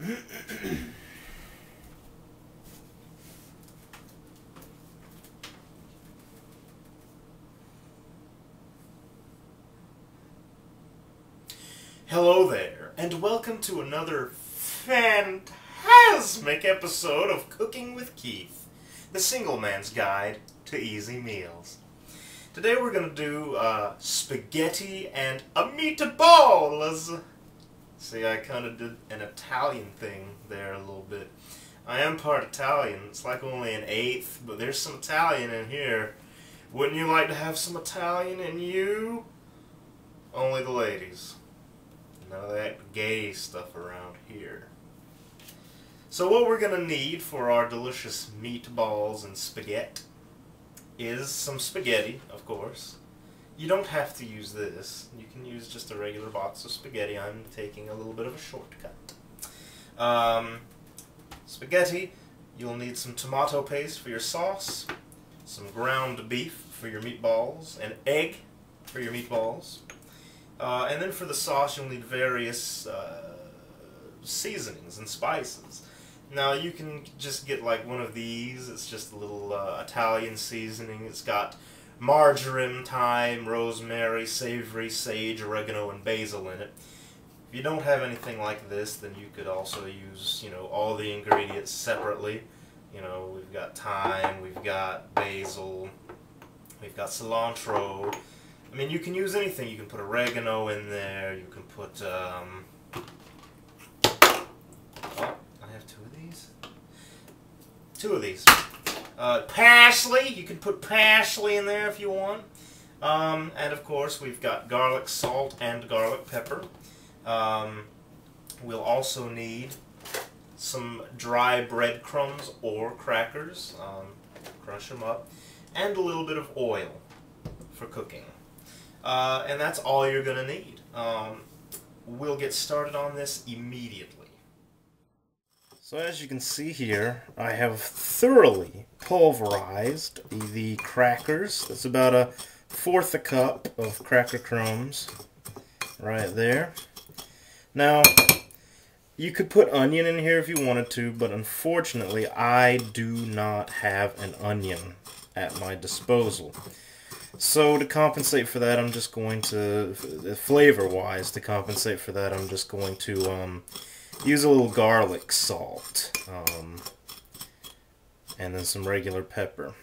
Hello there, and welcome to another fantastic episode of Cooking with Keith, the single man's guide to easy meals. Today we're going to do spaghetti and a meatballs. See, I kind of did an Italian thing there a little bit. I am part Italian. It's like only an eighth, but there's some Italian in here. Wouldn't you like to have some Italian in you? Only the ladies. None of that gay stuff around here. So what we're going to need for our delicious meatballs and spaghetti is some spaghetti, of course. You don't have to use this. You can use just a regular box of spaghetti. I'm taking a little bit of a shortcut. Spaghetti, you'll need some tomato paste for your sauce, some ground beef for your meatballs, an egg for your meatballs, and then for the sauce you'll need various seasonings and spices. Now you can just get like one of these. It's just a little Italian seasoning. It's got margarine, thyme, rosemary, savory, sage, oregano, and basil in it. If you don't have anything like this, then you could also use, all the ingredients separately. We've got thyme, we've got basil, we've got cilantro. I mean, you can use anything. You can put oregano in there. You can put, oh, I have two of these? Two of these. Parsley. You can put parsley in there if you want. And of course, we've got garlic salt and garlic pepper. We'll also need some dry breadcrumbs or crackers. Crush them up. And a little bit of oil for cooking. And that's all you're going to need. We'll get started on this immediately. So as you can see here, I have thoroughly pulverized the crackers. That's about 1/4 cup of cracker crumbs right there. Now, you could put onion in here if you wanted to, but unfortunately I do not have an onion at my disposal. So to compensate for that, I'm just going to, flavor-wise, to compensate for that, I'm just going to use a little garlic salt, and then some regular pepper.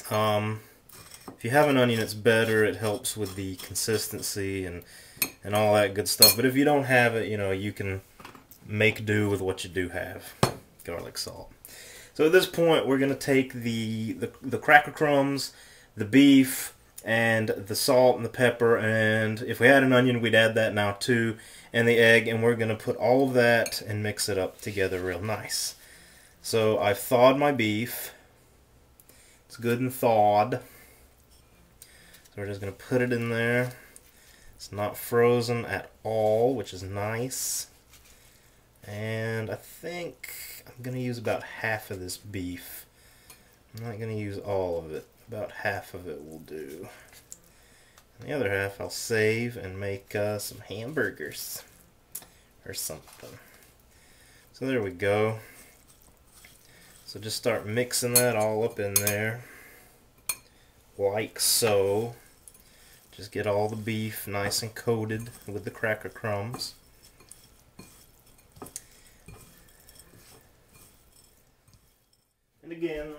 If you have an onion, it's better. It helps with the consistency and all that good stuff. But if you don't have it, you can make do with what you do have. Garlic salt. So at this point, we're going to take the cracker crumbs, the beef, and the salt and the pepper, and if we had an onion, we'd add that now too, and the egg, and we're going to put all of that and mix it up together real nice. So I've thawed my beef. It's good and thawed. So we're just going to put it in there. It's not frozen at all, which is nice. And I think I'm going to use about half of this beef. I'm not going to use all of it. About half of it will do. And the other half I'll save and make some hamburgers or something. So there we go. So just start mixing that all up in there. Like so. Just get all the beef nice and coated with the cracker crumbs. And again,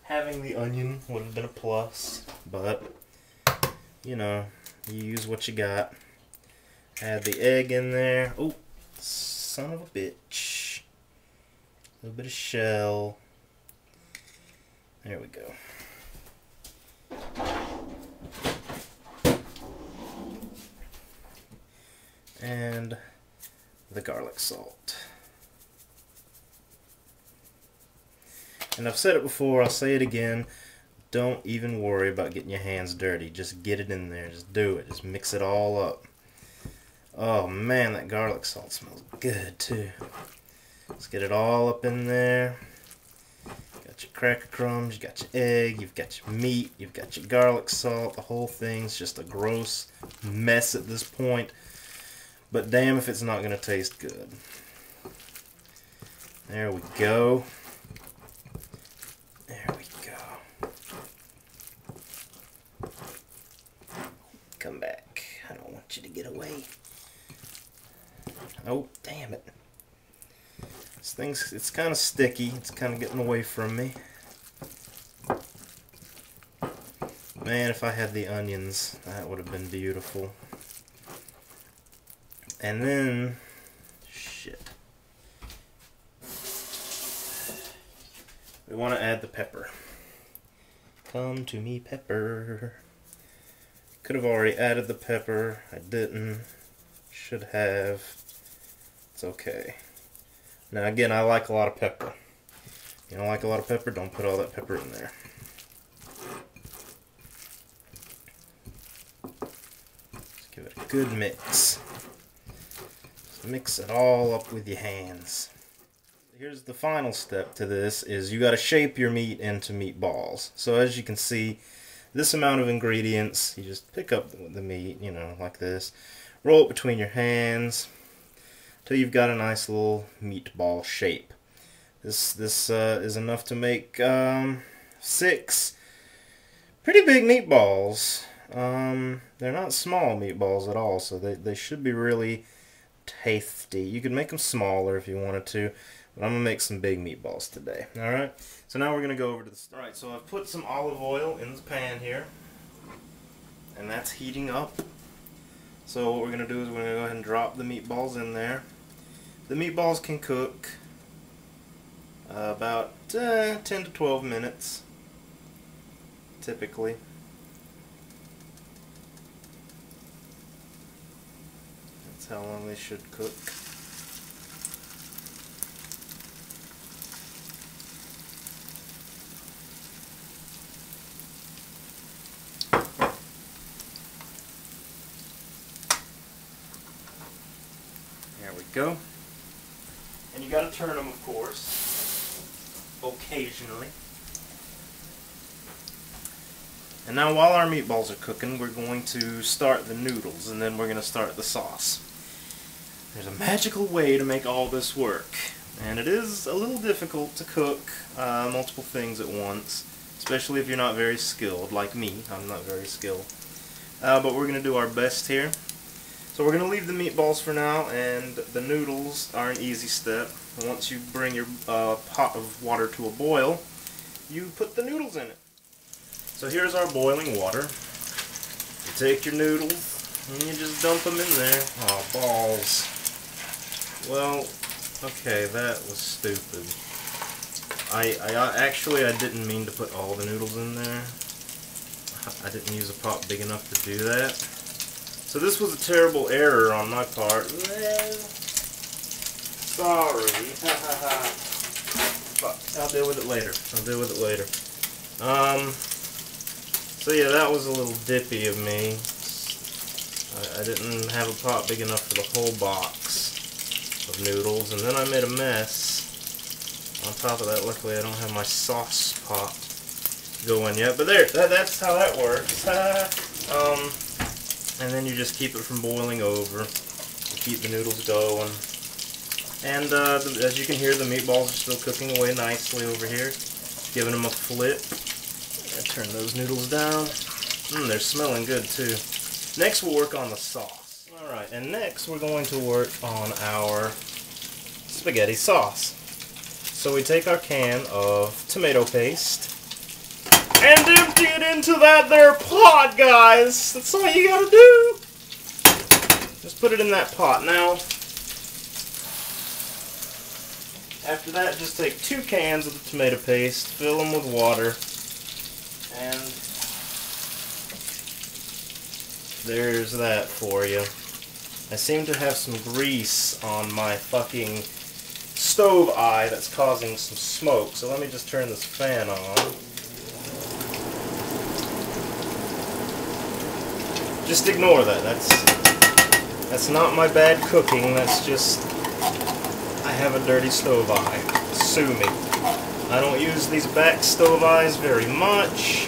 having the onion would have been a plus, but, you use what you got. Add the egg in there. Oh, son of a bitch. A little bit of shell. There we go. And the garlic salt. And I've said it before, I'll say it again, don't even worry about getting your hands dirty. Just get it in there, just do it, just mix it all up. Oh man, that garlic salt smells good too. Let's get it all up in there. Got your cracker crumbs, you got your egg, you've got your meat, you've got your garlic salt. The whole thing's just a gross mess at this point. but damn if it's not going to taste good. There we go. There we go. Come back. I don't want you to get away. Oh, damn it. This thing's, it's kind of sticky. It's kind of getting away from me. Man, if I had the onions, that would have been beautiful. And then, shit. We want to add the pepper. Come to me, pepper. Could have already added the pepper. I didn't. Should have. It's okay. Now again, I like a lot of pepper. You don't like a lot of pepper, don't put all that pepper in there. Just give it a good mix. Just mix it all up with your hands. Here's the final step to this, is you got to shape your meat into meatballs. So as you can see, this amount of ingredients, you just pick up the meat, you know, like this. Roll it between your hands till you've got a nice little meatball shape. This is enough to make 6 pretty big meatballs. They're not small meatballs at all, so they should be really tasty. You could make them smaller if you wanted to, but I'm going to make some big meatballs today. Alright, so now we're going to go over to the... Alright, so I've put some olive oil in the pan here, and that's heating up. So what we're going to do is we're going to go ahead and drop the meatballs in there. The meatballs can cook about 10 to 12 minutes, typically. That's how long they should cook. There we go. And you gotta turn them, of course, occasionally. And now while our meatballs are cooking, we're going to start the noodles, and then we're going to start the sauce. There's a magical way to make all this work, and it is a little difficult to cook multiple things at once, especially if you're not very skilled, like me. I'm not very skilled. But we're going to do our best here. So we're going to leave the meatballs for now, and the noodles are an easy step. Once you bring your pot of water to a boil, you put the noodles in it. So here's our boiling water. You take your noodles, and you just dump them in there. Oh, balls. Well, okay, that was stupid. Actually, I didn't mean to put all the noodles in there. I didn't use a pot big enough to do that. So this was a terrible error on my part. Sorry. Fuck. I'll deal with it later. So yeah, that was a little dippy of me. I didn't have a pot big enough for the whole box of noodles, and then I made a mess. On top of that, luckily I don't have my sauce pot going yet, but there, that's how that works. And then you just keep it from boiling over. You keep the noodles going. And as you can hear, the meatballs are still cooking away nicely over here. Giving them a flip. Turn those noodles down. They're smelling good too. Next we'll work on the sauce. Alright, and next we're going to work on our spaghetti sauce. So we take our can of tomato paste and empty it into that there pot, guys. That's all you gotta do. Just put it in that pot. Now, after that, just take 2 cans of the tomato paste, fill them with water, and there's that for you. I seem to have some grease on my fucking stove eye that's causing some smoke, so let me just turn this fan on. Just ignore that. That's not my bad cooking, that's just I have a dirty stove eye. Sue me. I don't use these back stove eyes very much.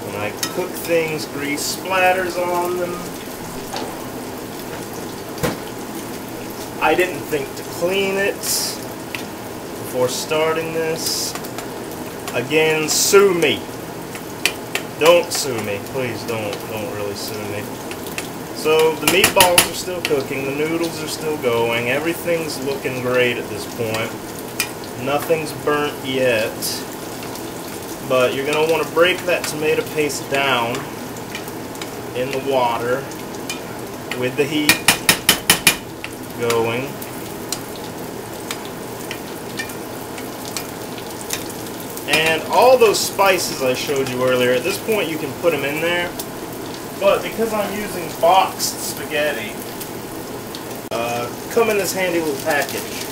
When I cook things, grease splatters on them. I didn't think to clean it before starting this. Again, sue me. Don't sue me. Please don't really sue me. So the meatballs are still cooking, the noodles are still going, everything's looking great at this point. Nothing's burnt yet. But you're going to want to break that tomato paste down in the water with the heat going. And all those spices I showed you earlier, at this point you can put them in there. But because I'm using boxed spaghetti, come in this handy little package.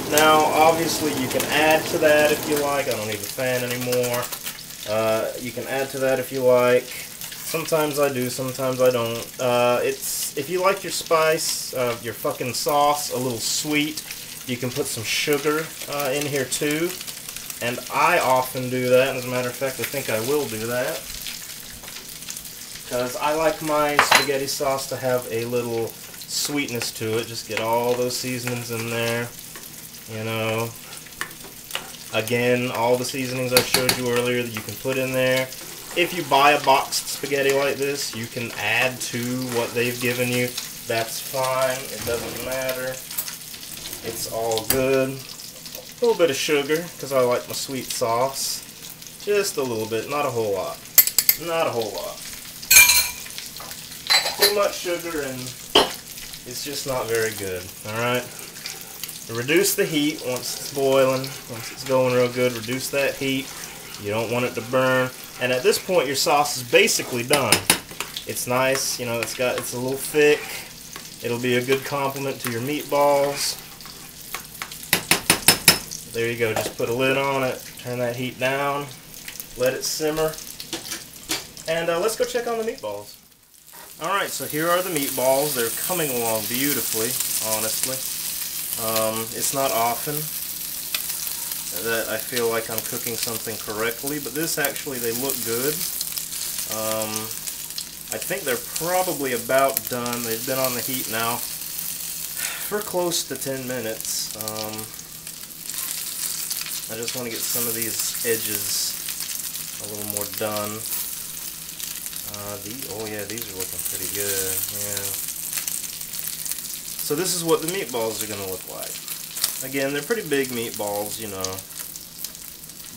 Now, obviously, you can add to that if you like. I don't need a fan anymore. You can add to that if you like. Sometimes I do, sometimes I don't. If you like your spice, your fucking sauce a little sweet, you can put some sugar in here too. And I often do that. As a matter of fact, I think I will do that. Because I like my spaghetti sauce to have a little sweetness to it. Just get all those seasonings in there. You know, again, all the seasonings I showed you earlier that you can put in there. If you buy a boxed spaghetti like this, you can add to what they've given you. That's fine. It doesn't matter. It's all good. A little bit of sugar, because I like my sweet sauce. Just a little bit, not a whole lot. Not a whole lot. Too much sugar and it's just not very good. Alright? Reduce the heat once it's boiling, once it's going real good. Reduce that heat. You don't want it to burn. And at this point, your sauce is basically done. It's nice, you know. It's a little thick. It'll be a good complement to your meatballs. There you go. Just put a lid on it. Turn that heat down. Let it simmer. And let's go check on the meatballs. All right. So here are the meatballs. They're coming along beautifully, honestly. It's not often that I feel like I'm cooking something correctly, but this actually, they look good. I think they're probably about done. They've been on the heat now for close to 10 minutes. I just want to get some of these edges a little more done. Oh yeah, these are looking pretty good. Yeah. So this is what the meatballs are going to look like. Again, they're pretty big meatballs, you know.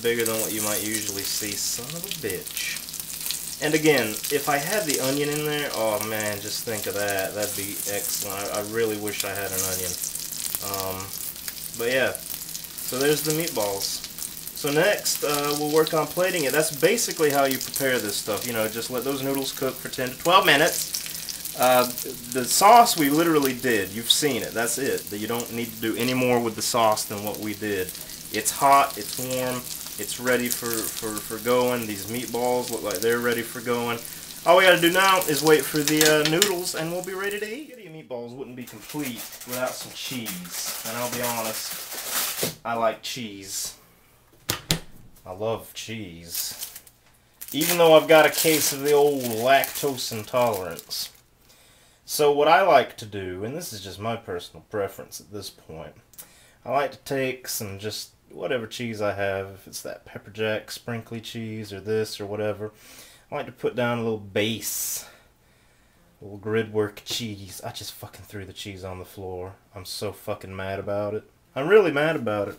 Bigger than what you might usually see. Son of a bitch. And again, if I had the onion in there, oh man, just think of that. That'd be excellent. I really wish I had an onion. But yeah, so there's the meatballs. So next, we'll work on plating it. That's basically how you prepare this stuff. You know, just let those noodles cook for 10 to 12 minutes. The sauce we literally did. You've seen it. That's it. You don't need to do any more with the sauce than what we did. It's hot. It's warm. It's ready for going. These meatballs look like they're ready for going. All we got to do now is wait for the noodles, and we'll be ready to eat. Meatballs wouldn't be complete without some cheese. And I'll be honest, I like cheese. I love cheese. Even though I've got a case of the old lactose intolerance. So what I like to do, and this is just my personal preference at this point, I like to take some just whatever cheese I have, if it's that pepper jack sprinkly cheese or this or whatever, I like to put down a little base, a little grid work cheese. I just fucking threw the cheese on the floor. I'm so fucking mad about it. I'm really mad about it.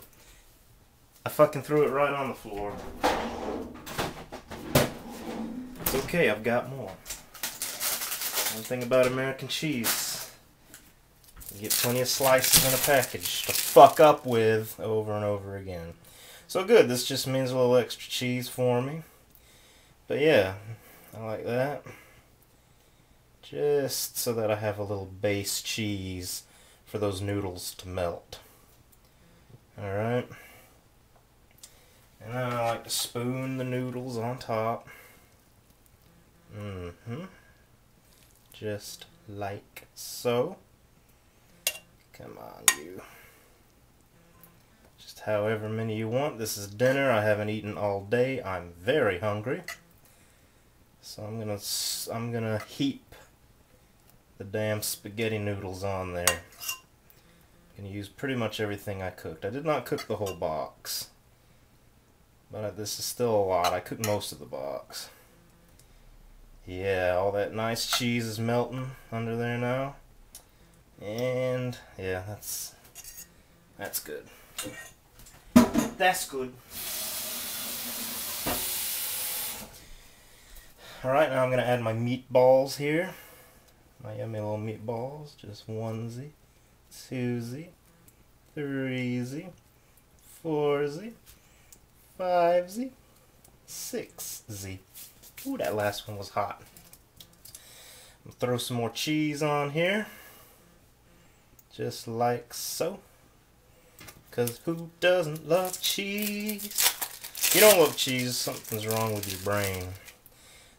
I fucking threw it right on the floor. It's okay, I've got more. One thing about American cheese, you get plenty of slices in a package to fuck up with over and over again. So good, this just means a little extra cheese for me. But yeah, I like that. Just so that I have a little base cheese for those noodles to melt. Alright. And then I like to spoon the noodles on top. Just like so. Come on, you. Just however many you want. This is dinner. I haven't eaten all day. I'm very hungry. So I'm gonna heap the damn spaghetti noodles on there. can use pretty much everything I cooked. I did not cook the whole box, but this is still a lot. I cooked most of the box. Yeah, all that nice cheese is melting under there now. And yeah, that's good. That's good. Alright, now I'm going to add my meatballs here. My yummy little meatballs. Just 1Z, 2Z, 3Z, 4Z, 5Z, 6Z. Ooh, that last one was hot. I'm going to throw some more cheese on here. Just like so. Because who doesn't love cheese? If you don't love cheese, something's wrong with your brain.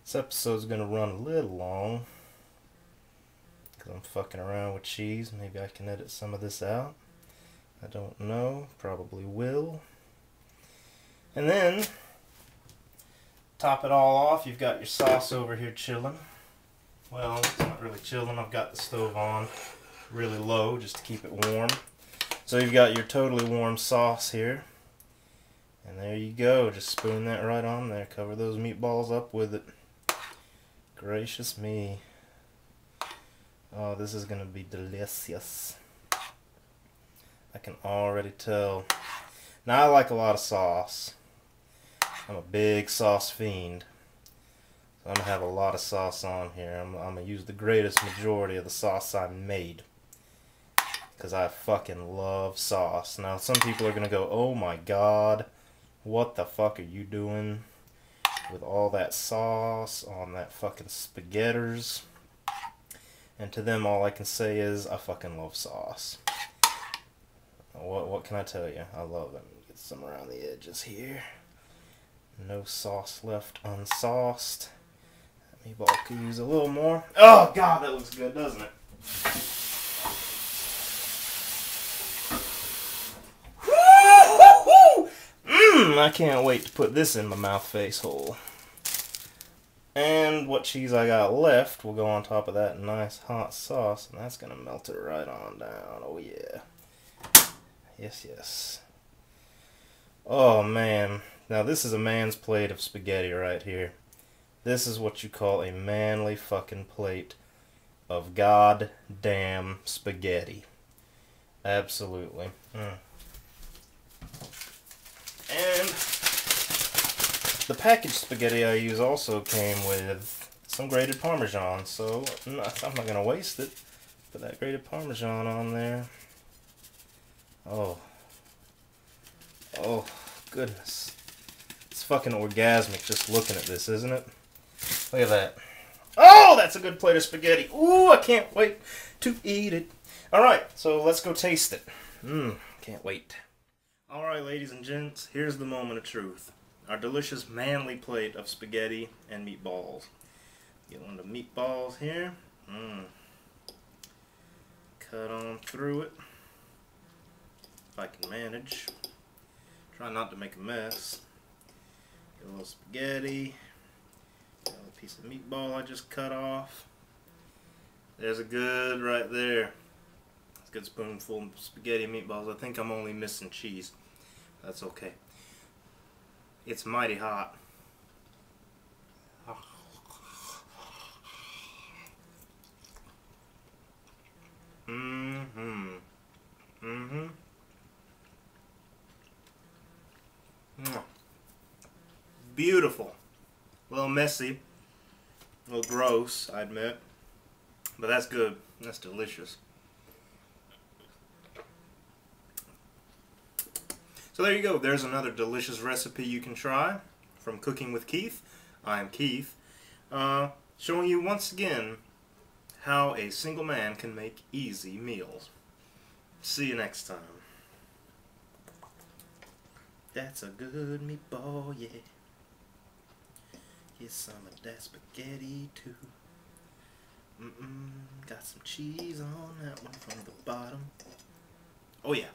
This episode's going to run a little long. Because I'm fucking around with cheese. Maybe I can edit some of this out. I don't know. Probably will. And then, top it all off, you've got your sauce over here chilling. Well, it's not really chilling. I've got the stove on really low just to keep it warm. So you've got your totally warm sauce here. And there you go. Just spoon that right on there. Cover those meatballs up with it. Gracious me. Oh, this is going to be delicious. I can already tell. Now, I like a lot of sauce. I'm a big sauce fiend. So I'm going to have a lot of sauce on here. I'm going to use the greatest majority of the sauce I made. Because I fucking love sauce. Now, some people are going to go, oh my god, what the fuck are you doing with all that sauce on that fucking spaghettis? And to them, all I can say is, I fucking love sauce. What can I tell you? I love it. Get some around the edges here. No sauce left unsauced. That meatball could use a little more. Oh god, that looks good, doesn't it? I can't wait to put this in my mouth face hole. And what cheese I got left will go on top of that nice hot sauce, and that's gonna melt it right on down. Oh yeah. Yes, yes. Oh man. Now this is a man's plate of spaghetti right here. This is what you call a manly fucking plate of goddamn spaghetti. Absolutely. And the packaged spaghetti I use also came with some grated Parmesan, so I'm not going to waste it. Put that grated Parmesan on there. Oh. Oh, goodness. It's fucking orgasmic just looking at this, isn't it? Look at that. Oh, that's a good plate of spaghetti. Ooh, I can't wait to eat it. Alright, so let's go taste it. Can't wait. Alright, ladies and gents, here's the moment of truth. Our delicious manly plate of spaghetti and meatballs. Get one of the meatballs here. Cut on through it. If I can manage. Try not to make a mess. Get a little spaghetti. Get a little piece of meatball I just cut off. There's a good right there. It's a good spoonful of spaghetti and meatballs. I think I'm only missing cheese. That's okay. It's mighty hot. Beautiful. A little messy. A little gross, I admit. But that's good. That's delicious. So there you go. There's another delicious recipe you can try from Cooking with Keith. I'm Keith. Showing you once again how a single man can make easy meals. See you next time. That's a good meatball, yeah. Get some of that spaghetti too. Got some cheese on that one from the bottom. Oh yeah.